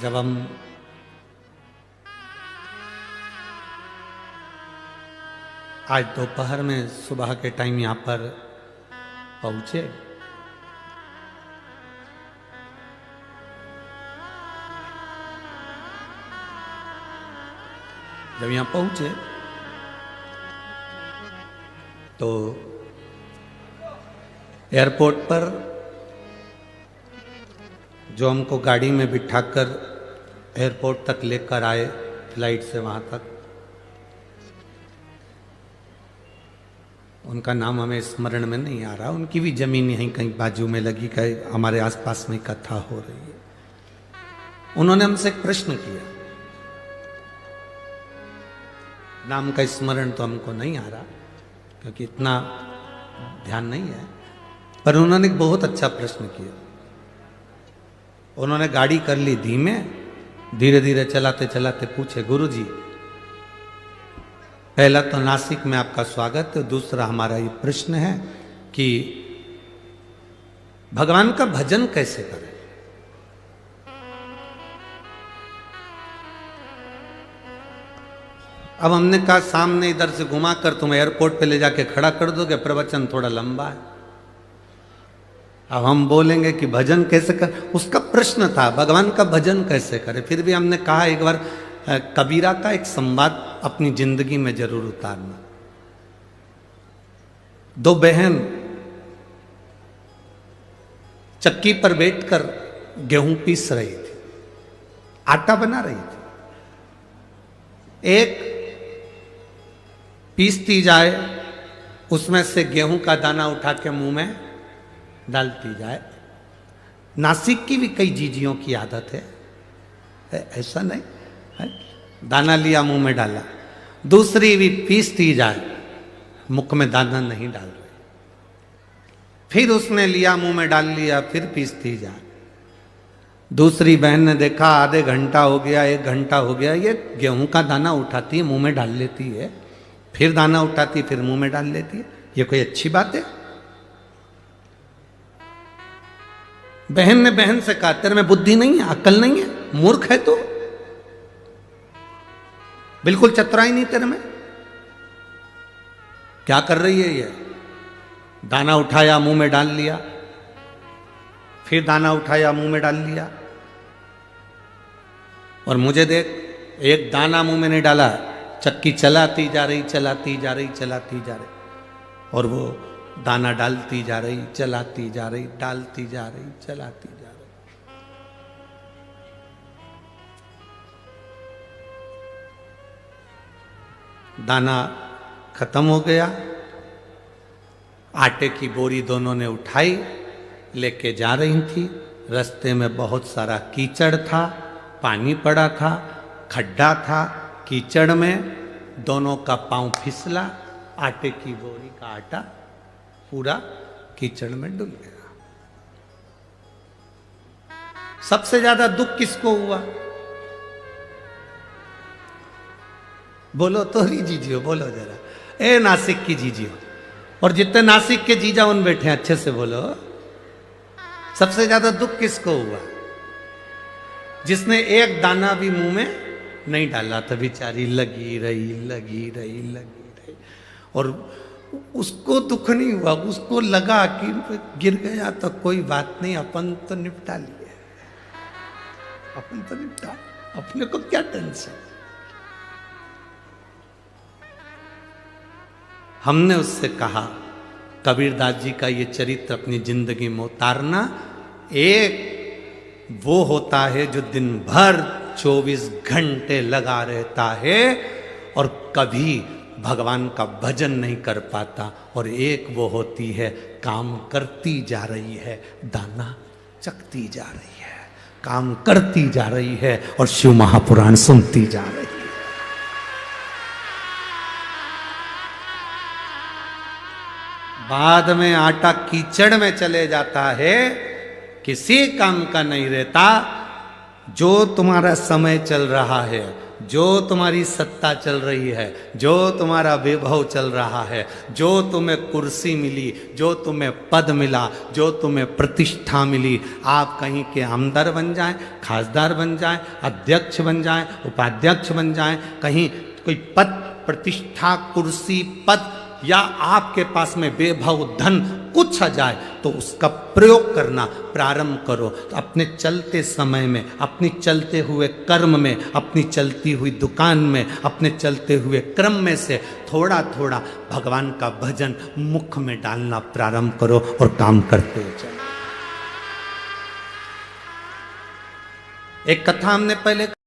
जब हम आज दोपहर में सुबह के टाइम यहाँ पर पहुंचे, जब यहाँ पहुंचे तो एयरपोर्ट पर जो हमको गाड़ी में बिठाकर एयरपोर्ट तक लेकर आए, फ्लाइट से वहाँ तक, उनका नाम हमें स्मरण में नहीं आ रहा। उनकी भी जमीन यहीं कहीं बाजू में लगी, कहीं हमारे आसपास में कथा हो रही है। उन्होंने हमसे एक प्रश्न किया, नाम का स्मरण तो हमको नहीं आ रहा क्योंकि इतना ध्यान नहीं है, पर उन्होंने एक बहुत अच्छा प्रश्न किया। उन्होंने गाड़ी कर ली धीमे, धीरे धीरे चलाते चलाते पूछे, गुरुजी पहला तो नासिक में आपका स्वागत है, दूसरा हमारा ये प्रश्न है कि भगवान का भजन कैसे करें। अब हमने कहा सामने इधर से घुमाकर तुम एयरपोर्ट पे ले जाके खड़ा कर दोगे, प्रवचन थोड़ा लंबा है। अब हम बोलेंगे कि भजन कैसे कर, उसका प्रश्न था भगवान का भजन कैसे करें। फिर भी हमने कहा एक बार कबीरा का एक संवाद अपनी जिंदगी में जरूर उतारना। दो बहन चक्की पर बैठकर गेहूं पीस रही थी, आटा बना रही थी। एक पीसती जाए, उसमें से गेहूं का दाना उठा के मुंह में डालती जाए। नासिक की भी कई जीजियों की आदत है, ऐसा नहीं है? दाना लिया मुंह में डाला। दूसरी भी पीसती जाए, मुख में दाना नहीं डाल रही, फिर उसने लिया मुंह में डाल लिया, फिर पीसती जाए। दूसरी बहन ने देखा आधे घंटा हो गया, 1 घंटा हो गया, ये गेहूं का दाना उठाती है मुंह में डाल लेती है, फिर दाना उठाती फिर मुंह में डाल लेती है, ये कोई अच्छी बात है? बहन ने बहन से कहा तेरे में बुद्धि नहीं है, अक्ल नहीं है, मूर्ख है तू, बिल्कुल चतुराई नहीं तेरे में। क्या कर रही है ये? दाना उठाया मुंह में डाल लिया, फिर दाना उठाया मुंह में डाल लिया, और मुझे देख एक दाना मुंह में नहीं डाला, चक्की चलाती जा रही, चलाती जा रही, चलाती जा रही, और वो दाना डालती जा रही, चलाती जा रही, डालती जा रही, चलाती जा रही। दाना खत्म हो गया, आटे की बोरी दोनों ने उठाई, लेके जा रही थी। रास्ते में बहुत सारा कीचड़ था, पानी पड़ा था, खड्डा था, कीचड़ में दोनों का पांव फिसला, आटे की बोरी का आटा पूरा कीचड़ में डूब गया। सबसे ज्यादा दुख किसको हुआ? बोलो तो ही जीजियो, बोलो जरा, ए नासिक की जीजियो, और जितने नासिक के जीजा उन बैठे हैं अच्छे से बोलो, सबसे ज्यादा दुख किसको हुआ? जिसने एक दाना भी मुंह में नहीं डाला था, बेचारी लगी रही, लगी रही, लगी रही, और उसको दुख नहीं हुआ, उसको लगा कि गिर गया तो कोई बात नहीं, अपन तो निपटा लिए, अपन तो निपटा, अपने को क्या टेंशन। हमने उससे कहा कबीरदास जी का ये चरित्र अपनी जिंदगी में उतारना। एक वो होता है जो दिन भर 24 घंटे लगा रहता है और कभी भगवान का भजन नहीं कर पाता, और एक वो होती है काम करती जा रही है, दाना चखती जा रही है, काम करती जा रही है और शिव महापुराण सुनती जा रही है। बाद में आटा कीचड़ में चले जाता है, किसी काम का नहीं रहता। जो तुम्हारा समय चल रहा है जो तुम्हारी सत्ता चल रही है, जो तुम्हारा वैभव चल रहा है, जो तुम्हें कुर्सी मिली, जो तुम्हें पद मिला, जो तुम्हें प्रतिष्ठा मिली, आप कहीं के आमदार बन जाएं, खासदार बन जाएं, अध्यक्ष बन जाएं, उपाध्यक्ष बन जाएं, कहीं कोई पद प्रतिष्ठा कुर्सी पद या आपके पास में वैभव धन कुछ आ जाए तो उसका प्रयोग करना प्रारंभ करो। तो अपने चलते समय में, अपनी चलते हुए कर्म में, अपनी चलती हुई दुकान में, अपने चलते हुए क्रम में से थोड़ा थोड़ा भगवान का भजन मुख में डालना प्रारंभ करो और काम करते चलो। एक कथा हमने पहले